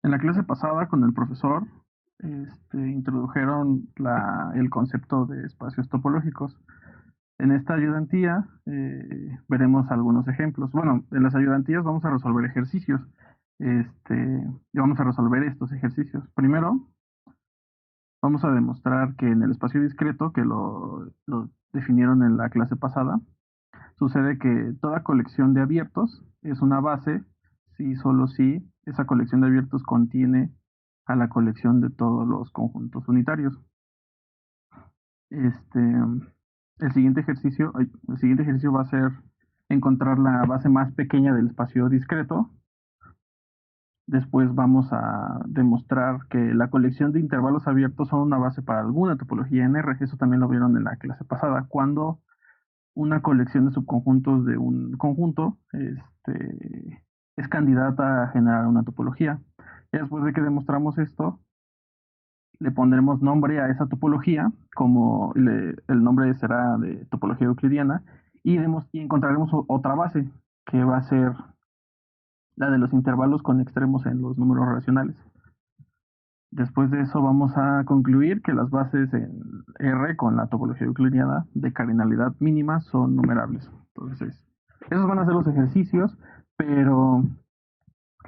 En la clase pasada con el profesor introdujeron el concepto de espacios topológicos. En esta ayudantía veremos algunos ejemplos. Bueno, en las ayudantías vamos a resolver ejercicios. Y vamos a resolver estos ejercicios. Primero, vamos a demostrar que en el espacio discreto, que lo definieron en la clase pasada, sucede que toda colección de abiertos es una base si solo si esa colección de abiertos contiene a la colección de todos los conjuntos unitarios. El siguiente ejercicio va a ser encontrar la base más pequeña del espacio discreto. Después vamos a demostrar que la colección de intervalos abiertos son una base para alguna topología en R. Eso también lo vieron en la clase pasada. Cuando una colección de subconjuntos de un conjunto es candidata a generar una topología. Y después de que demostramos esto, le pondremos nombre a esa topología, como el nombre será de topología euclidiana, y encontraremos otra base, que va a ser la de los intervalos con extremos en los números racionales. Después de eso vamos a concluir que las bases en R con la topología euclidiana de cardinalidad mínima son numerables. Entonces, esos van a ser los ejercicios, pero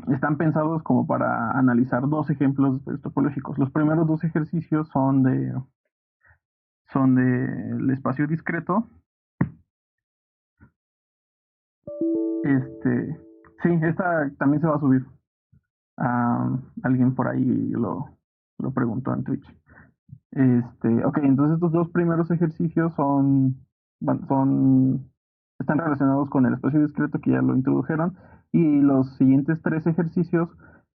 están pensados como para analizar dos ejemplos topológicos. Los primeros dos ejercicios son del espacio discreto. Este, sí, esta también se va a subir. Alguien por ahí lo preguntó en Twitch. Ok, entonces estos dos primeros ejercicios están relacionados con el espacio discreto que ya lo introdujeron, y los siguientes tres ejercicios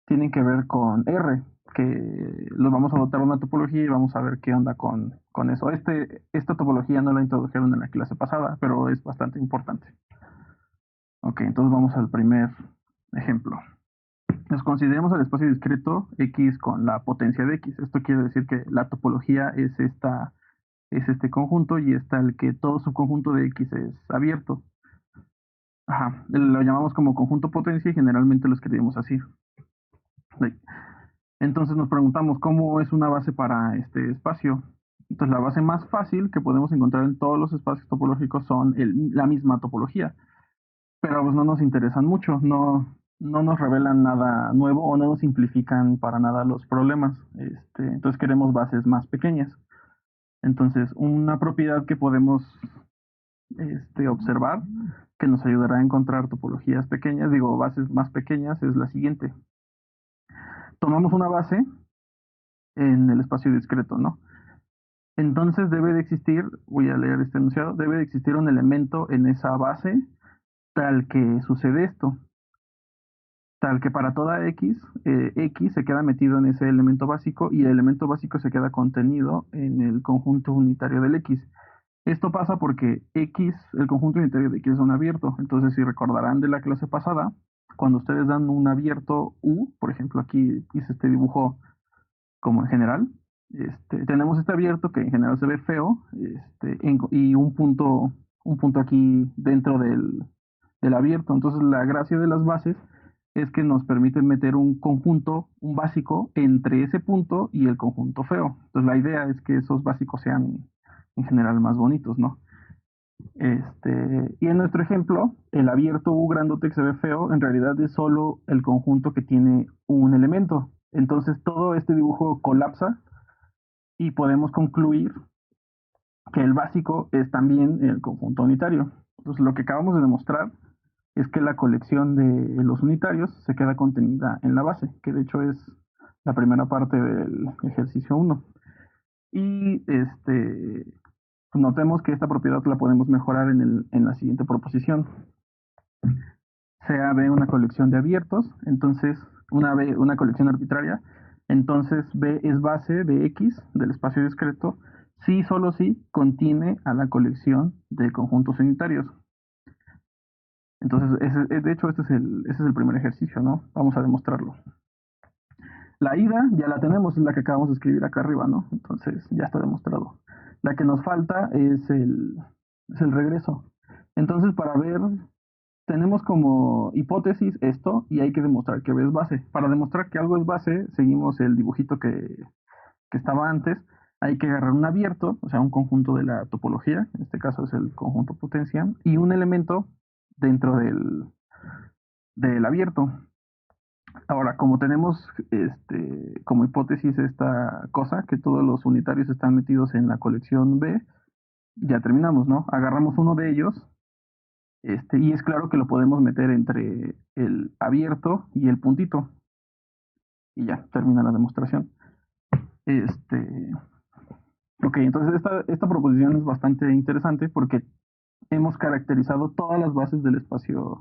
tienen que ver con R, que los vamos a dotar una topología y vamos a ver qué onda con eso. Esta topología no la introdujeron en la clase pasada, pero es bastante importante. Ok, entonces vamos al primer ejemplo. Nos consideramos el espacio discreto X con la potencia de X. Esto quiere decir que la topología es este conjunto, y está el que todo subconjunto de X es abierto. Ajá, lo llamamos como conjunto potencia y generalmente lo escribimos así. Entonces nos preguntamos cómo es una base para este espacio. Entonces la base más fácil que podemos encontrar en todos los espacios topológicos son la misma topología, pero pues no nos interesan mucho, no nos revelan nada nuevo o no nos simplifican para nada los problemas. Entonces queremos bases más pequeñas. Entonces, una propiedad que podemos observar que nos ayudará a encontrar topologías pequeñas, digo, bases más pequeñas, es la siguiente. Tomamos una base en el espacio discreto, ¿no? Entonces debe de existir, voy a leer este enunciado, debe de existir un elemento en esa base tal que sucede esto, tal que para toda X se queda metido en ese elemento básico y el elemento básico se queda contenido en el conjunto unitario del X. Esto pasa porque el conjunto unitario de X es un abierto. Entonces, si recordarán de la clase pasada, cuando ustedes dan un abierto U, por ejemplo, aquí hice este dibujo como en general, tenemos este abierto que en general se ve feo, y un punto aquí dentro del abierto. Entonces, la gracia de las bases es que nos permiten meter un conjunto, un básico, entre ese punto y el conjunto feo. Entonces, la idea es que esos básicos sean en general más bonitos, ¿no? Y en nuestro ejemplo, el abierto U grandote que se ve feo, en realidad es solo el conjunto que tiene un elemento. Entonces todo este dibujo colapsa y podemos concluir que el básico es también el conjunto unitario. Entonces lo que acabamos de demostrar es que la colección de los unitarios se queda contenida en la base, que de hecho es la primera parte del ejercicio 1. Y notemos que esta propiedad la podemos mejorar en la siguiente proposición. Sea B una colección de abiertos, entonces una colección arbitraria, entonces B es base de X del espacio discreto si solo si contiene a la colección de conjuntos unitarios. Entonces, de hecho, ese es el primer ejercicio, ¿no? Vamos a demostrarlo. La ida ya la tenemos, es la que acabamos de escribir acá arriba, ¿no? Entonces ya está demostrado. La que nos falta es el regreso. Entonces, para ver tenemos como hipótesis esto y hay que demostrar que B es base. Para demostrar que algo es base, seguimos el dibujito que estaba antes. Hay que agarrar un abierto, o sea, un conjunto de la topología, en este caso es el conjunto potencia, y un elemento dentro del abierto. Ahora, como tenemos como hipótesis esta cosa, que todos los unitarios están metidos en la colección B, ya terminamos, ¿no? Agarramos uno de ellos, y es claro que lo podemos meter entre el abierto y el puntito, y ya, termina la demostración. Ok, entonces esta proposición es bastante interesante porque hemos caracterizado todas las bases del espacio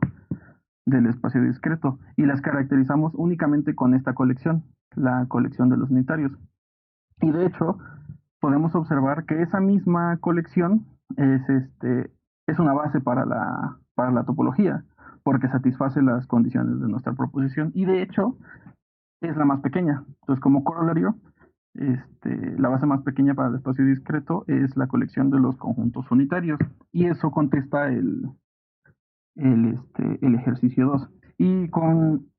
discreto y las caracterizamos únicamente con esta colección, la colección de los unitarios. Y de hecho, podemos observar que esa misma colección es una base para la topología, porque satisface las condiciones de nuestra proposición y de hecho es la más pequeña. Entonces, como corolario, la base más pequeña para el espacio discreto es la colección de los conjuntos unitarios y eso contesta el ejercicio 2. Y con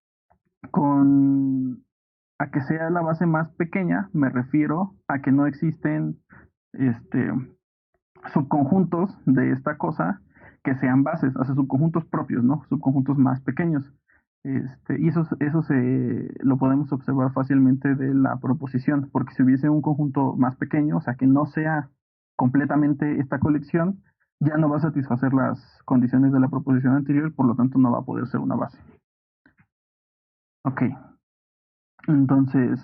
a que sea la base más pequeña, me refiero a que no existen este, subconjuntos de esta cosa que sean bases, o sea, subconjuntos propios, ¿no? Subconjuntos más pequeños. Y eso lo podemos observar fácilmente de la proposición, porque si hubiese un conjunto más pequeño, o sea, que no sea completamente esta colección, ya no va a satisfacer las condiciones de la proposición anterior, por lo tanto no va a poder ser una base. Ok, entonces,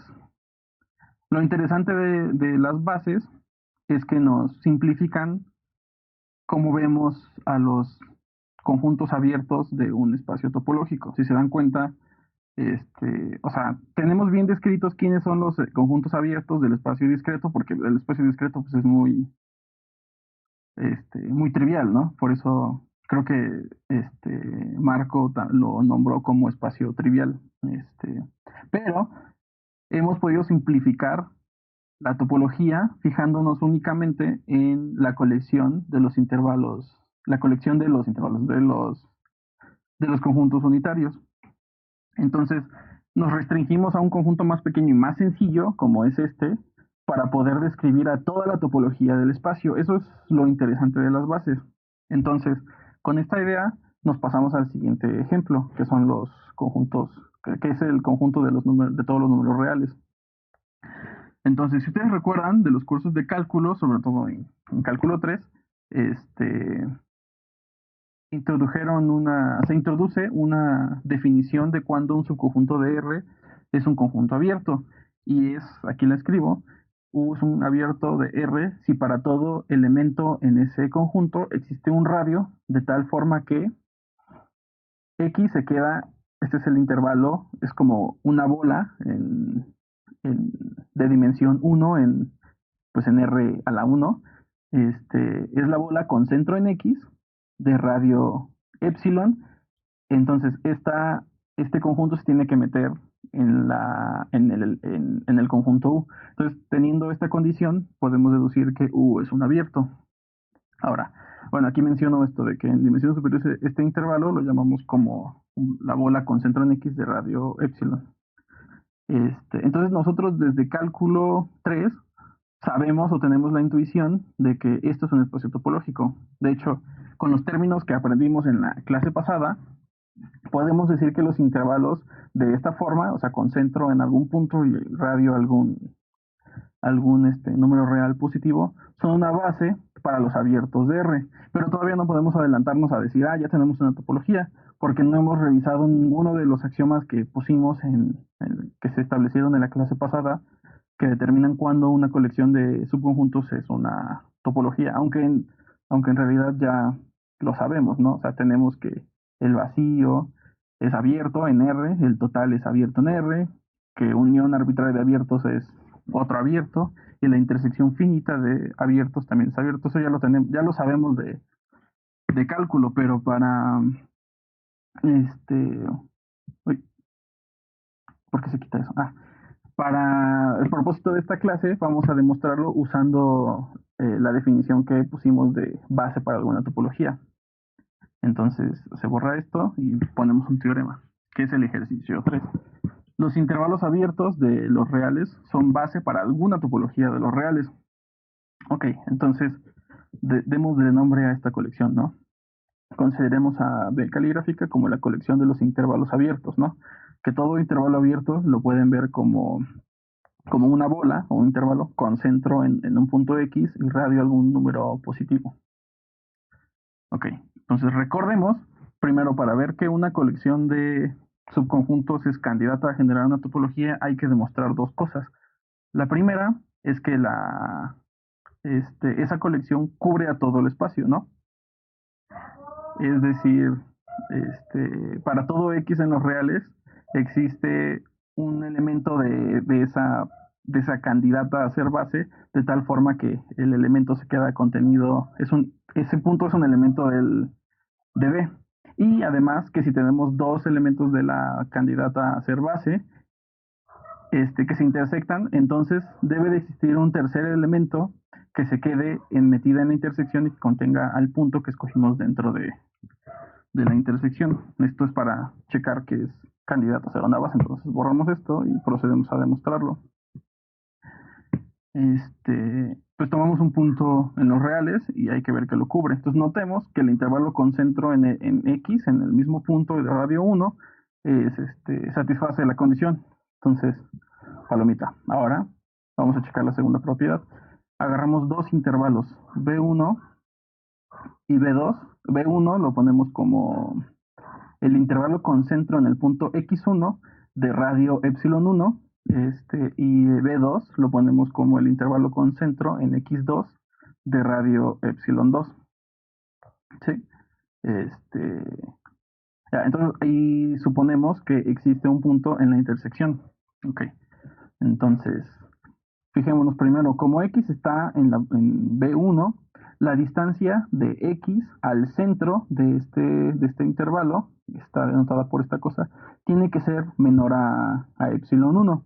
lo interesante de las bases es que nos simplifican cómo vemos a los conjuntos abiertos de un espacio topológico. Si se dan cuenta, o sea, tenemos bien descritos quiénes son los conjuntos abiertos del espacio discreto, porque el espacio discreto pues, es muy trivial, ¿no? Por eso creo que Marco lo nombró como espacio trivial. Pero hemos podido simplificar la topología fijándonos únicamente en la colección de los intervalos, la colección de los intervalos de los conjuntos unitarios. Entonces, nos restringimos a un conjunto más pequeño y más sencillo, como es para poder describir a toda la topología del espacio. Eso es lo interesante de las bases. Entonces, con esta idea, nos pasamos al siguiente ejemplo, que son los conjuntos, que es el conjunto de de todos los números reales. Entonces, si ustedes recuerdan de los cursos de cálculo, sobre todo en cálculo 3, este, se introduce una definición de cuando un subconjunto de R es un conjunto abierto. Y aquí la escribo, U es un abierto de R si para todo elemento en ese conjunto existe un radio de tal forma que X se queda, este es el intervalo, es como una bola de dimensión 1 pues en R a la 1, es la bola con centro en X de radio epsilon. Entonces, este conjunto se tiene que meter en el conjunto U. Entonces, teniendo esta condición, podemos deducir que U es un abierto. Ahora, bueno, aquí menciono esto de que en dimensiones superiores este intervalo lo llamamos como la bola con centro en X de radio epsilon. Entonces, nosotros desde cálculo 3 sabemos o tenemos la intuición de que esto es un espacio topológico. De hecho, con los términos que aprendimos en la clase pasada, podemos decir que los intervalos de esta forma, o sea, con centro en algún punto y radio algún número real positivo, son una base para los abiertos de R. Pero todavía no podemos adelantarnos a decir, ya tenemos una topología, porque no hemos revisado ninguno de los axiomas que pusimos que se establecieron en la clase pasada, que determinan cuándo una colección de subconjuntos es una topología, aunque en realidad ya lo sabemos, ¿no? O sea, tenemos que el vacío es abierto en R, el total es abierto en R, que unión arbitraria de abiertos es otro abierto, y la intersección finita de abiertos también es abierto. Eso ya lo tenemos, ya lo sabemos de cálculo, pero para uy, ¿por qué se quita eso? Para el propósito de esta clase vamos a demostrarlo usando la definición que pusimos de base para alguna topología. Entonces se borra esto y ponemos un teorema, que es el ejercicio 3. Los intervalos abiertos de los reales son base para alguna topología de los reales. Ok, entonces demos de nombre a esta colección, ¿no? Consideremos a B caligráfica como la colección de los intervalos abiertos, ¿no? Que todo intervalo abierto lo pueden ver como una bola o un intervalo con centro en un punto X y radio algún número positivo. Ok, entonces recordemos, primero para ver que una colección de subconjuntos es candidata a generar una topología, hay que demostrar dos cosas. La primera es que esa colección cubre a todo el espacio, ¿no? Es decir, para todo X en los reales existe un elemento de esa candidata a ser base, de tal forma que el elemento se queda contenido, ese punto es un elemento de B. Y además que si tenemos dos elementos de la candidata a ser base, que se intersectan, entonces debe de existir un tercer elemento que se quede metida en la intersección y que contenga al punto que escogimos dentro de la intersección. Esto es para checar que es candidato a ser una base. Entonces borramos esto y procedemos a demostrarlo. Pues tomamos un punto en los reales y hay que ver que lo cubre. Entonces notemos que el intervalo con centro en X, en el mismo punto de radio 1, satisface la condición. Entonces, palomita. Ahora vamos a checar la segunda propiedad. Agarramos dos intervalos, B1 y B2. B1 lo ponemos como el intervalo con centro en el punto X1 de radio epsilon 1, y B2 lo ponemos como el intervalo con centro en X2 de radio epsilon 2. ¿Sí? Entonces ahí suponemos que existe un punto en la intersección. Ok, entonces fijémonos primero, como X está en B1, la distancia de X al centro de este intervalo, está denotada por esta cosa, tiene que ser menor a epsilon 1.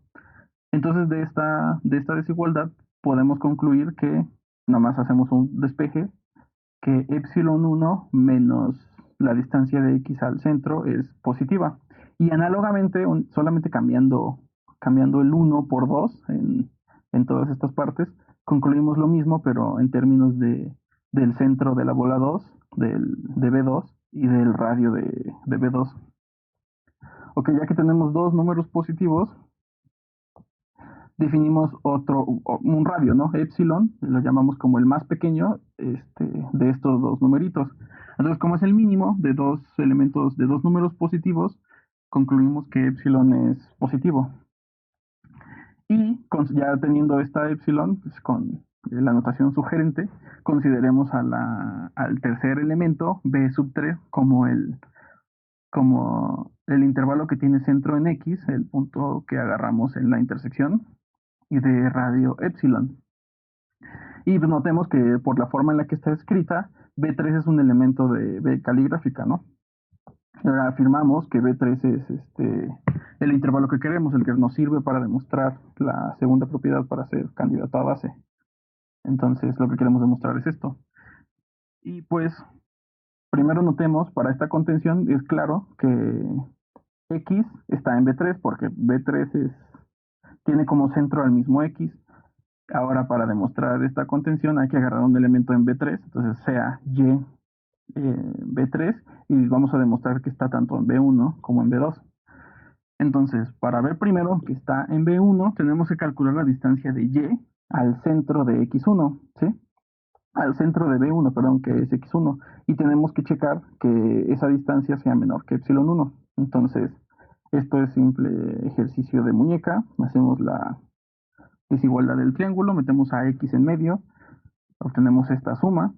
Entonces de esta desigualdad podemos concluir que, nada más hacemos un despeje, que epsilon 1 menos la distancia de X al centro es positiva. Y análogamente, solamente cambiando el 1 por 2 en todas estas partes, concluimos lo mismo, pero en términos del centro de la bola 2, de B2 y del radio de B2. Ok, ya que tenemos dos números positivos, definimos un radio, ¿no? Epsilon, lo llamamos como el más pequeño de estos dos numeritos. Entonces, como es el mínimo de dos elementos, de dos números positivos, concluimos que epsilon es positivo. Y ya teniendo esta epsilon, pues con la notación sugerente, consideremos al tercer elemento, B sub 3, como el intervalo que tiene centro en X, el punto que agarramos en la intersección, y de radio epsilon. Y pues notemos que por la forma en la que está escrita, B3 es un elemento de B caligráfica, ¿no? Ahora afirmamos que B3 es el intervalo que queremos, el que nos sirve para demostrar la segunda propiedad para ser candidato a base. Entonces lo que queremos demostrar es esto. Y pues primero notemos, para esta contención es claro que X está en B3 porque B3 tiene como centro al mismo X. Ahora para demostrar esta contención hay que agarrar un elemento en B3, entonces sea Y B3 y vamos a demostrar que está tanto en B1 como en B2. Entonces, para ver primero que está en B1, tenemos que calcular la distancia de Y al centro de X1, ¿sí? Al centro de B1, perdón, que es X1, y tenemos que checar que esa distancia sea menor que epsilon 1. Entonces, esto es simple ejercicio de muñeca, hacemos la desigualdad del triángulo, metemos a X en medio, obtenemos esta suma.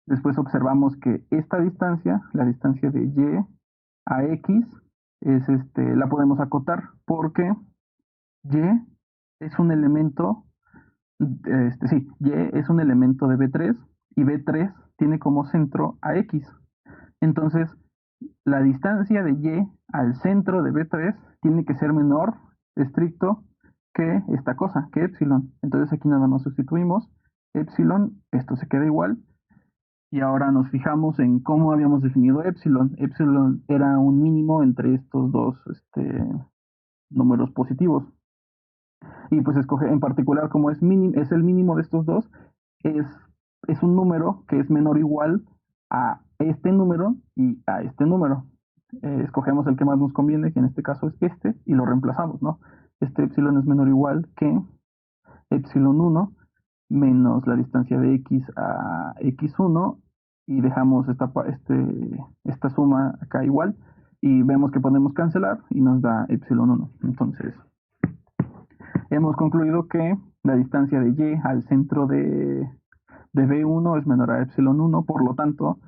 Después observamos que esta distancia, la distancia de Y a X, la podemos acotar porque Y es un elemento, Y es un elemento de B3 y B3 tiene como centro a X. Entonces, la distancia de Y al centro de B3 tiene que ser menor, estricto, que esta cosa, que epsilon. Entonces aquí nada más sustituimos epsilon, esto se queda igual, Y ahora nos fijamos en cómo habíamos definido epsilon. Epsilon era un mínimo entre estos dos números positivos. Y pues escoge en particular como es el mínimo de estos dos, es, es un número que es menor o igual a este número y a este número. Escogemos el que más nos conviene, que en este caso es este, y lo reemplazamos, ¿no? Este epsilon es menor o igual que epsilon 1 menos la distancia de x a x1 y dejamos esta suma acá igual y vemos que podemos cancelar y nos da epsilon 1. Entonces, hemos concluido que la distancia de y al centro de B1 es menor a epsilon 1, por lo tanto,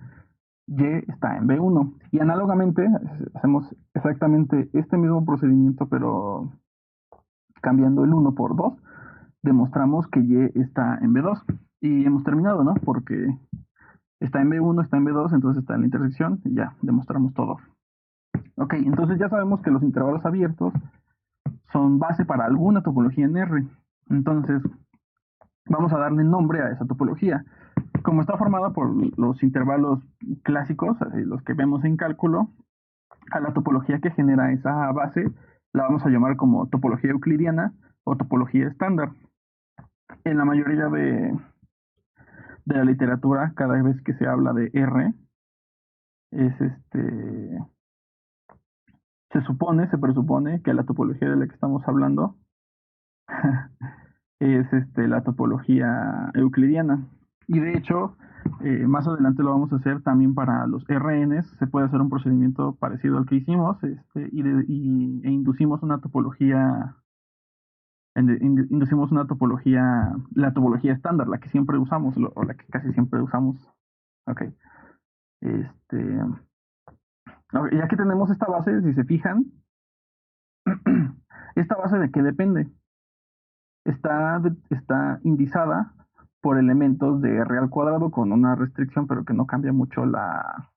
y está en B1. Y análogamente, hacemos exactamente este mismo procedimiento, pero cambiando el 1 por 2, demostramos que y está en B2. Y hemos terminado, ¿no? Porque está en B1, está en B2, entonces está en la intersección y ya demostramos todo. Ok, entonces ya sabemos que los intervalos abiertos son base para alguna topología en R. Entonces, vamos a darle nombre a esa topología. Como está formada por los intervalos clásicos, los que vemos en cálculo, a la topología que genera esa base la vamos a llamar como topología euclidiana o topología estándar. En la mayoría de la literatura, cada vez que se habla de R, es se presupone que la topología de la que estamos hablando es la topología euclidiana. Y de hecho, más adelante lo vamos a hacer también para los RNs. Se puede hacer un procedimiento parecido al que hicimos e inducimos una topología, la topología estándar, la que siempre usamos o la que casi siempre usamos. Ok. Este, ya que tenemos esta base, si se fijan, ¿esta base de qué depende? Está indizada por elementos de R al cuadrado con una restricción, pero que no cambia mucho la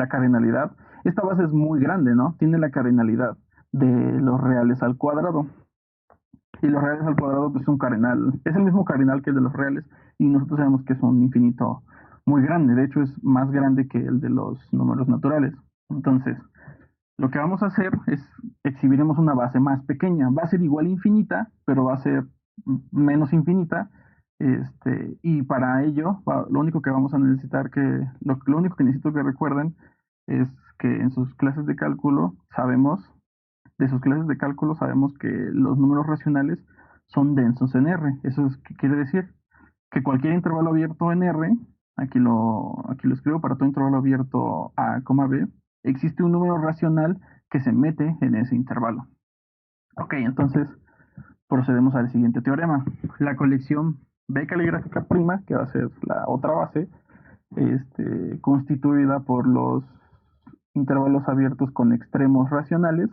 cardinalidad. Esta base es muy grande, ¿no? Tiene la cardinalidad de los reales al cuadrado. Y los reales al cuadrado pues, es un cardinal, es el mismo cardinal que el de los reales, y nosotros sabemos que es un infinito muy grande, de hecho es más grande que el de los números naturales. Entonces, lo que vamos a hacer es exhibiremos una base más pequeña. Va a ser igual a infinita, pero va a ser menos infinita. Y para ello, lo único que vamos a necesitar lo único que necesito que recuerden es que en sus clases de cálculo sabemos que los números racionales son densos en R. Eso es, ¿qué quiere decir? Que cualquier intervalo abierto en R, aquí lo escribo para todo intervalo abierto A, B, existe un número racional que se mete en ese intervalo. Ok, entonces procedemos al siguiente teorema. La colección B caligráfica prima, que va a ser la otra base, constituida por los intervalos abiertos con extremos racionales,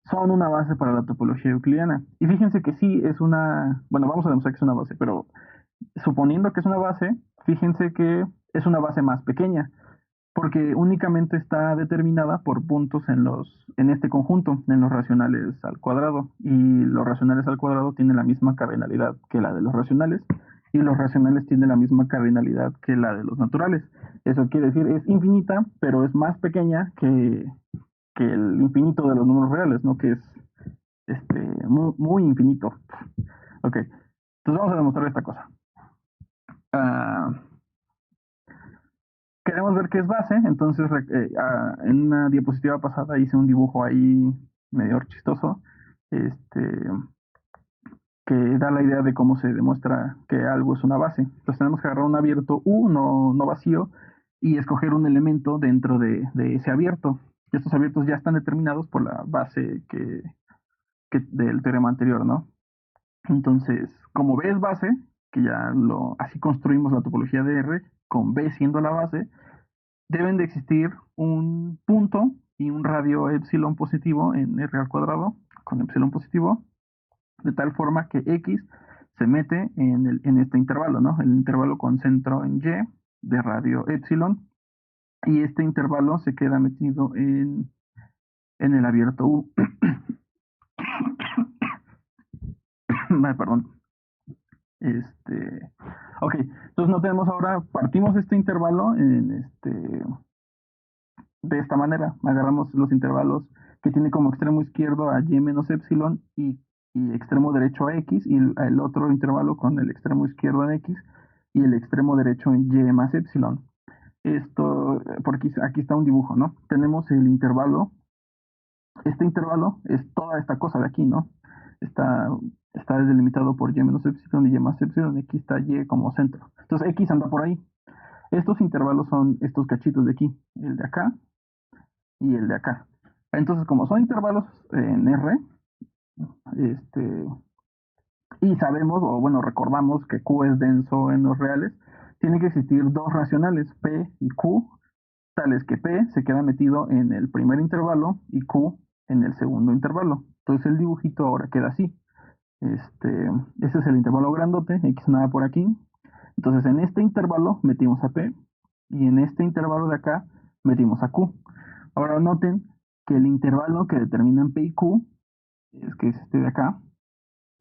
son una base para la topología euclidiana. Y fíjense que sí es bueno, vamos a demostrar que es una base, pero suponiendo que es una base, fíjense que es una base más pequeña, porque únicamente está determinada por puntos en este conjunto, en los racionales al cuadrado. Y los racionales al cuadrado tienen la misma cardinalidad que la de los racionales, y los racionales tienen la misma cardinalidad que la de los naturales. Eso quiere decir, es infinita, pero es más pequeña que el infinito de los números reales, ¿no? Que es muy, muy infinito. Ok, entonces vamos a demostrar esta cosa. Queremos ver qué es base, entonces en una diapositiva pasada hice un dibujo ahí medio chistoso, que da la idea de cómo se demuestra que algo es una base. Entonces tenemos que agarrar un abierto U, no vacío, y escoger un elemento dentro de ese abierto. Y estos abiertos ya están determinados por la base del teorema anterior, ¿no? Entonces, como B es base, que así construimos la topología de R, con B siendo la base, deben de existir un punto y un radio epsilon positivo en R al cuadrado, con epsilon positivo, de tal forma que X se mete en este intervalo, ¿no? El intervalo con centro en Y de radio epsilon, y este intervalo se queda metido en el abierto U. Ay, perdón. Este, ok, entonces no tenemos ahora, partimos este intervalo de esta manera. Agarramos los intervalos que tiene como extremo izquierdo a y menos epsilon y extremo derecho a x, y el otro intervalo con el extremo izquierdo en x y el extremo derecho en y más epsilon. Esto, porque aquí está un dibujo, ¿no? Tenemos el intervalo, este intervalo es toda esta cosa de aquí, ¿no? Está, está delimitado por y menos epsilon y y más epsilon, aquí está y como centro. Entonces x anda por ahí. Estos intervalos son estos cachitos de aquí, el de acá y el de acá. Entonces, como son intervalos en R, este, y sabemos, o bueno, recordamos que Q es denso en los reales, tiene que existir dos racionales, P y Q, tales que P se queda metido en el primer intervalo y Q en el segundo intervalo. Entonces el dibujito ahora queda así. Ese es el intervalo grandote, X nada por aquí. Entonces en este intervalo metimos a P y en este intervalo de acá metimos a Q. Ahora noten que el intervalo que determinan P y Q, que es este de acá,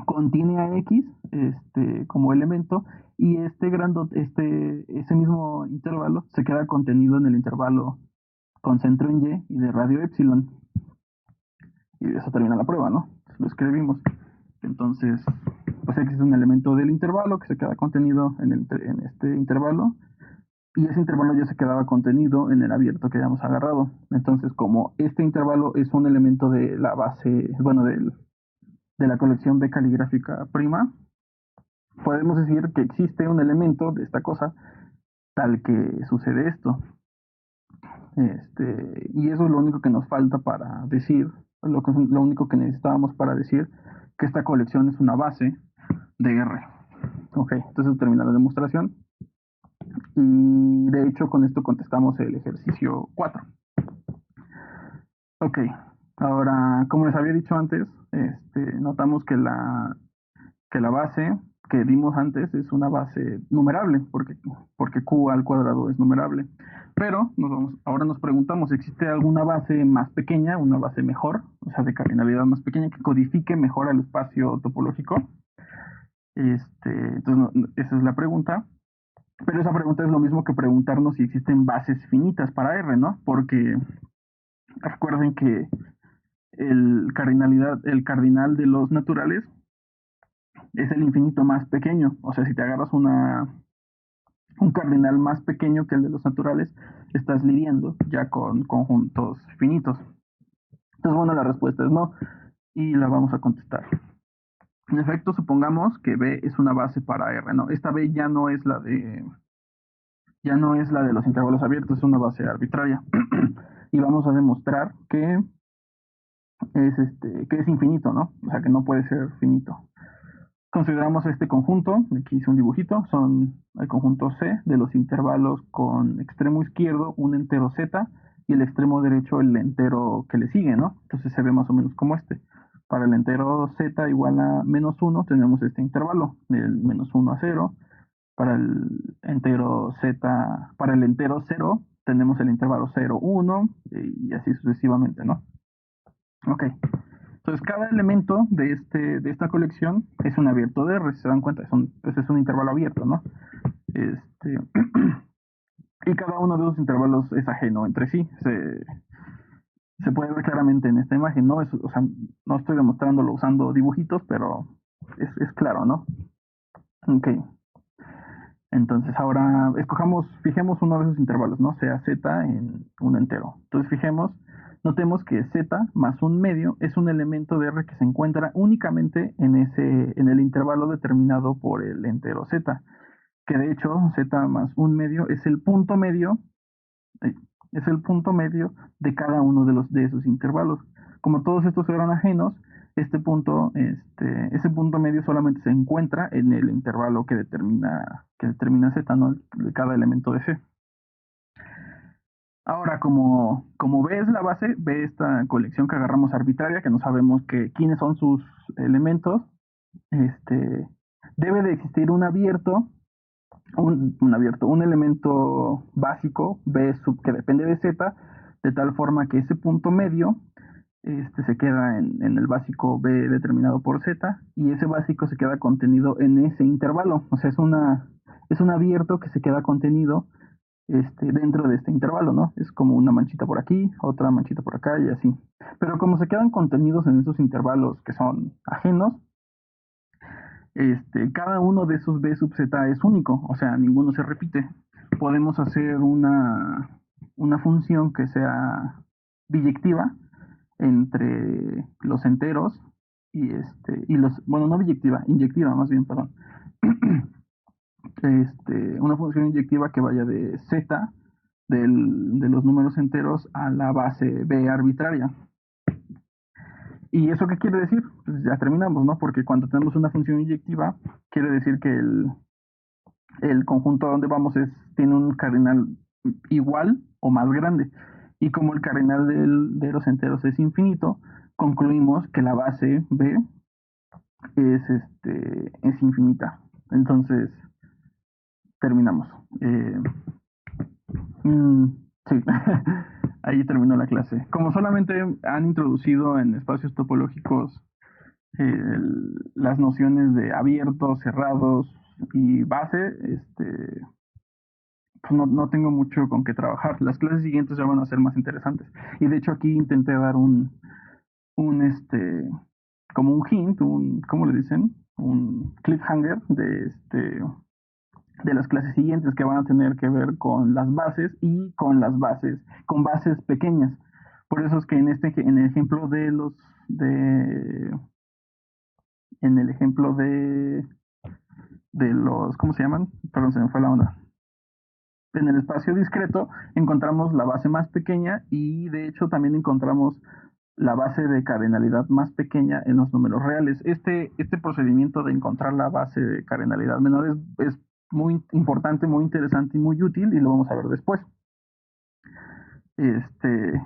contiene a X como elemento y ese mismo intervalo se queda contenido en el intervalo con centro en Y y de radio epsilon. Y eso termina la prueba, ¿no? Lo escribimos. Entonces, pues X es un elemento del intervalo que se queda contenido en este intervalo y ese intervalo ya se quedaba contenido en el abierto que habíamos agarrado. Entonces, como este intervalo es un elemento de la base, bueno, de la colección B caligráfica prima, podemos decir que existe un elemento de esta cosa tal que sucede esto. Y eso es lo único que nos falta para decir, lo único que necesitábamos para decir que esta colección es una base de R. Ok, entonces termina la demostración. Y de hecho con esto contestamos el ejercicio 4. Ok, ahora como les había dicho antes, notamos que la base que vimos antes es una base numerable, porque Q al cuadrado es numerable. Pero ahora nos preguntamos, ¿existe alguna base más pequeña, una base mejor, o sea, de cardinalidad más pequeña, que codifique mejor al espacio topológico? Entonces, esa es la pregunta. Pero esa pregunta es lo mismo que preguntarnos si existen bases finitas para R, ¿no? Porque recuerden que el cardinal de los naturales es el infinito más pequeño. O sea, si te agarras un cardinal más pequeño que el de los naturales, estás lidiando ya con conjuntos finitos. Entonces, bueno, la respuesta es no, y la vamos a contestar. En efecto, supongamos que B es una base para R, ¿no? Esta B ya no es ya no es la de los intervalos abiertos, es una base arbitraria. Y vamos a demostrar que es infinito, ¿no? O sea, que no puede ser finito. Consideramos este conjunto, aquí hice un dibujito, son el conjunto C de los intervalos con extremo izquierdo un entero Z y el extremo derecho el entero que le sigue, ¿no? Entonces se ve más o menos como este. Para el entero Z igual a menos 1 tenemos este intervalo, del menos 1 a 0. Para el entero Z, para el entero 0 tenemos el intervalo 0, 1 y así sucesivamente, ¿no? Ok. Entonces, cada elemento de esta colección es un abierto de R, si se dan cuenta, pues es un intervalo abierto, ¿no? Este, y cada uno de esos intervalos es ajeno entre sí. Se puede ver claramente en esta imagen, ¿no? O sea, no estoy demostrándolo usando dibujitos, pero es claro, ¿no? Ok. Entonces, ahora fijemos uno de esos intervalos, ¿no? Sea Z en un entero. Entonces, notemos que Z más un medio es un elemento de R que se encuentra únicamente en el intervalo determinado por el entero Z, que de hecho Z más un medio eh, es el punto medio de cada uno de esos intervalos. Como todos estos eran ajenos, ese punto medio solamente se encuentra en el intervalo que determina Z, ¿no? De cada elemento de C. Ahora, como ves la base, ve esta colección que agarramos arbitraria, que no sabemos quiénes son sus elementos, debe de existir un elemento básico, B sub que depende de Z, de tal forma que ese punto medio se queda en el básico B determinado por Z, y ese básico se queda contenido en ese intervalo. O sea, es un abierto que se queda contenido dentro de este intervalo, ¿no? Es como una manchita por aquí, otra manchita por acá y así. Pero como se quedan contenidos en esos intervalos que son ajenos, cada uno de esos B sub Z es único, o sea, ninguno se repite. Podemos hacer una función que sea biyectiva entre los enteros y los, bueno, no biyectiva, inyectiva más bien, perdón. Una función inyectiva que vaya de Z de los números enteros a la base B arbitraria. ¿Y eso qué quiere decir? Pues ya terminamos, ¿no? Porque cuando tenemos una función inyectiva, quiere decir que el conjunto a donde vamos tiene un cardinal igual o más grande. Y como el cardinal de los enteros es infinito, concluimos que la base B es infinita. Entonces, terminamos. Mm, sí, ahí terminó la clase. Como solamente han introducido en espacios topológicos las nociones de abiertos, cerrados y base, pues no tengo mucho con qué trabajar. Las clases siguientes ya van a ser más interesantes. Y de hecho aquí intenté dar un como un hint, ¿cómo le dicen? Un cliffhanger de las clases siguientes que van a tener que ver con las bases y con bases pequeñas. Por eso es que en el ejemplo de, en el ejemplo de los, ¿cómo se llaman? Perdón, se me fue la onda. En el espacio discreto encontramos la base más pequeña y de hecho también encontramos la base de cardinalidad más pequeña en los números reales. Este procedimiento de encontrar la base de cardinalidad menor es muy importante, muy interesante y muy útil, y lo vamos a ver después. Este,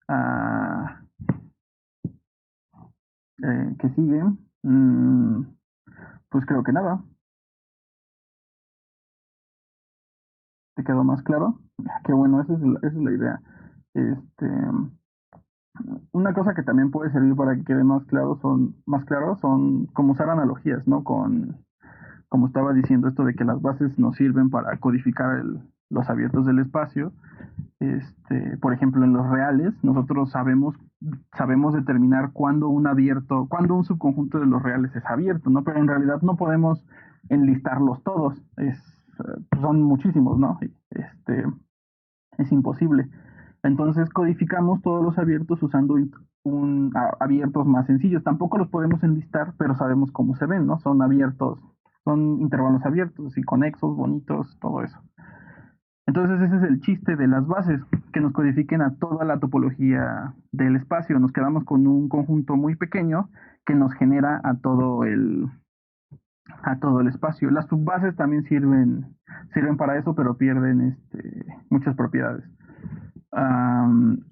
ah, ¿Qué sigue? Pues creo que nada. ¿Te quedó más claro? Qué bueno, esa es la idea. Este, una cosa que también puede servir para que quede más claro son como usar analogías, ¿no? Como estaba diciendo, esto de que las bases nos sirven para codificar los abiertos del espacio. Por ejemplo, en los reales, nosotros sabemos determinar cuándo un subconjunto de los reales es abierto, ¿no? Pero en realidad no podemos enlistarlos todos, son muchísimos, ¿no? Es imposible. Entonces codificamos todos los abiertos usando abiertos más sencillos. Tampoco los podemos enlistar, pero sabemos cómo se ven, ¿no? Son abiertos, son intervalos abiertos y conexos, bonitos, todo eso. Entonces ese es el chiste de las bases, que nos codifiquen a toda la topología del espacio. Nos quedamos con un conjunto muy pequeño que nos genera a todo el espacio. Las subbases también sirven para eso, pero pierden muchas propiedades.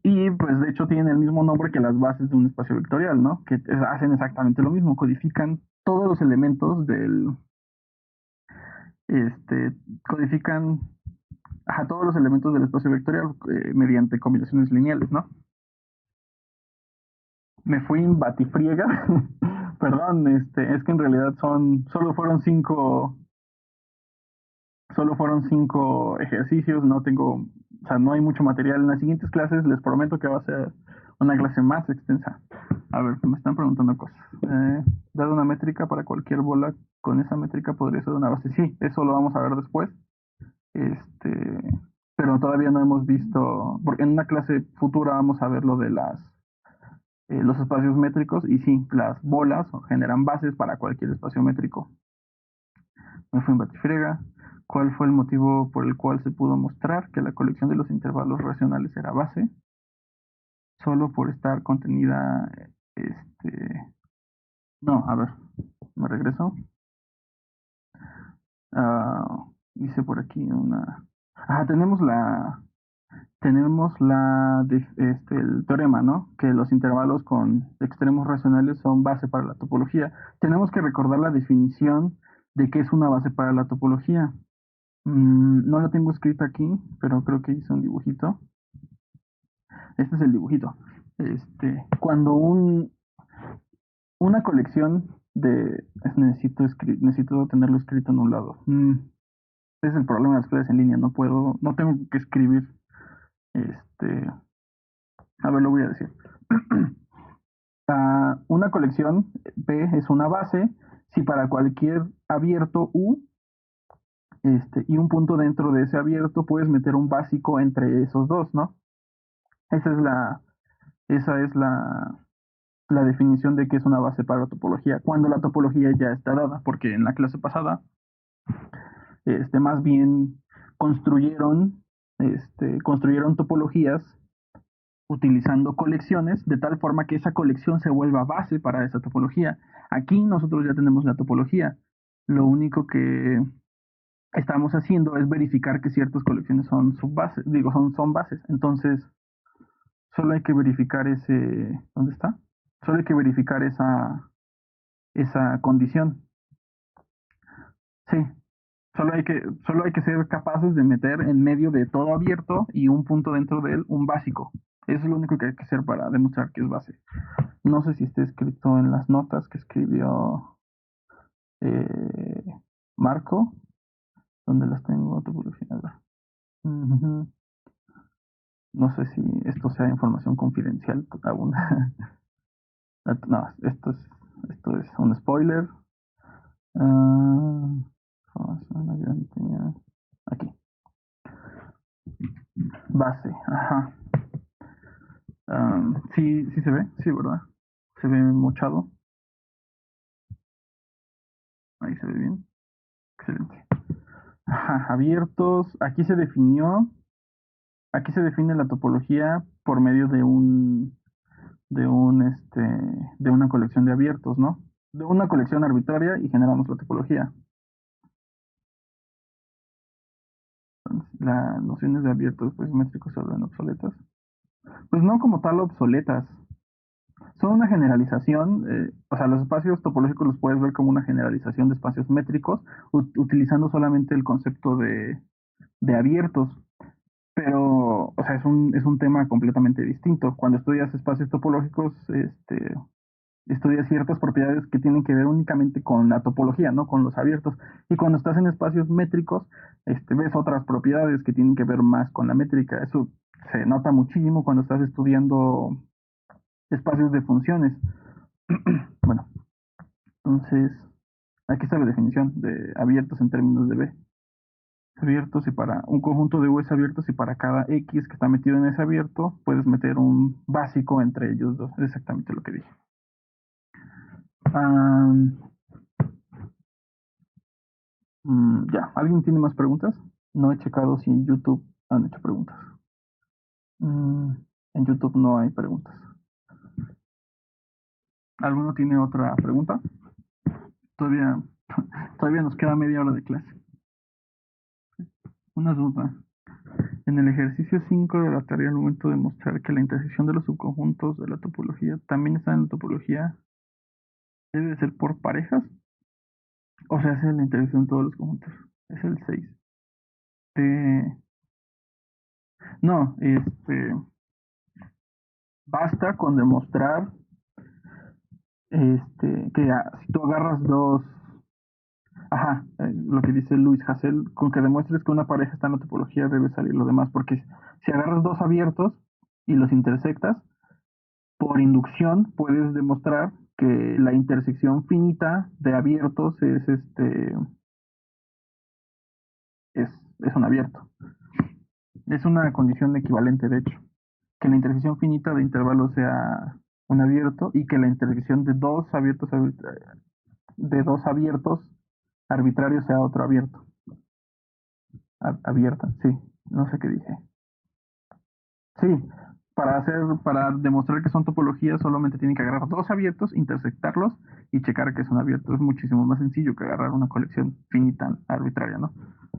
Y pues de hecho tienen el mismo nombre que las bases de un espacio vectorial, ¿no? Que hacen exactamente lo mismo, codifican todos los elementos codifican a todos los elementos del espacio vectorial mediante combinaciones lineales, ¿no? Me fui en batifriega, perdón, es que en realidad solo fueron cinco ejercicios, o sea, no hay mucho material. En las siguientes clases les prometo que va a ser una clase más extensa. A ver, me están preguntando cosas. Dar una métrica para cualquier bola, con esa métrica podría ser una base. Sí, eso lo vamos a ver después. Pero todavía no hemos visto, porque en una clase futura vamos a ver lo de los espacios métricos, y sí, las bolas generan bases para cualquier espacio métrico. Me fui en batifrega. ¿Cuál fue el motivo por el cual se pudo mostrar que la colección de los intervalos racionales era base? Solo por estar contenida, no, a ver, me regreso. Hice por aquí tenemos el teorema, ¿no? Que los intervalos con extremos racionales son base para la topología. Tenemos que recordar la definición de qué es una base para la topología. No lo tengo escrito aquí, pero creo que hice un dibujito. Este es el dibujito. Cuando una colección necesito tenerlo escrito en un lado. Ese es el problema de las clases en línea, no tengo que escribir, este, a ver, lo voy a decir. Una colección P es una base si para cualquier abierto U, y un punto dentro de ese abierto puedes meter un básico entre esos dos, ¿no? Esa es la definición de que es una base para la topología, cuando la topología ya está dada, porque en la clase pasada, más bien construyeron, construyeron topologías utilizando colecciones de tal forma que esa colección se vuelva base para esa topología. Aquí nosotros ya tenemos la topología. Lo único que estamos haciendo es verificar que ciertas colecciones son subbases, son bases. Entonces, solo hay que verificar ¿dónde está? Solo hay que verificar esa condición. Sí, solo hay que ser capaces de meter en medio de todo abierto y un punto dentro de él un básico. Eso es lo único que hay que hacer para demostrar que es base. No sé si está escrito en las notas que escribió eh, Marco, donde las tengo topología. No sé si esto sea información confidencial aún. No, esto es un spoiler. Uh, Aquí. Base, ajá. Sí se ve, sí, ¿verdad? Se ve mochado. Ahí se ve bien. Excelente. Ajá, abiertos. Aquí se define la topología por medio de una colección de abiertos, ¿no? De una colección arbitraria y generamos la topología. Las nociones de abiertos pues métricos se vuelven obsoletas. Pues no como tal obsoletas. Son una generalización, o sea, los espacios topológicos los puedes ver como una generalización de espacios métricos, utilizando solamente el concepto de abiertos. Pero, o sea, es un tema completamente distinto. Cuando estudias espacios topológicos, estudias ciertas propiedades que tienen que ver únicamente con la topología, ¿no? Con los abiertos. Y cuando estás en espacios métricos, ves otras propiedades que tienen que ver más con la métrica. Eso se nota muchísimo cuando estás estudiando espacios de funciones. Bueno, entonces, aquí está la definición de abiertos en términos de B. Abiertos y para un conjunto de U's abiertos y para cada X que está metido en ese abierto, puedes meter un básico entre ellos dos. Es exactamente lo que dije. Ya, ¿alguien tiene más preguntas? No he checado si en YouTube han hecho preguntas. En YouTube no hay preguntas. ¿Alguno tiene otra pregunta? Todavía, todavía nos queda media hora de clase. Una duda. En el ejercicio 5 de la tarea, al momento de mostrar que la intersección de los subconjuntos de la topología también está en la topología, ¿debe ser por parejas? ¿O se hace la intersección de todos los conjuntos? Es el 6. No, basta con demostrar si tú agarras dos, ajá, lo que dice Luis Hassel, con que demuestres que una pareja está en la topología debe salir lo demás, porque si agarras dos abiertos y los intersectas, por inducción puedes demostrar que la intersección finita de abiertos es un abierto. Es una condición equivalente, de hecho, que la intersección finita de intervalos sea un abierto y que la intersección de dos abiertos arbitrarios sea otro abierto. Abierta, sí, no sé qué dije. Sí, para demostrar que son topologías solamente tienen que agarrar dos abiertos, intersectarlos y checar que son abiertos. Es muchísimo más sencillo que agarrar una colección finita arbitraria, ¿no?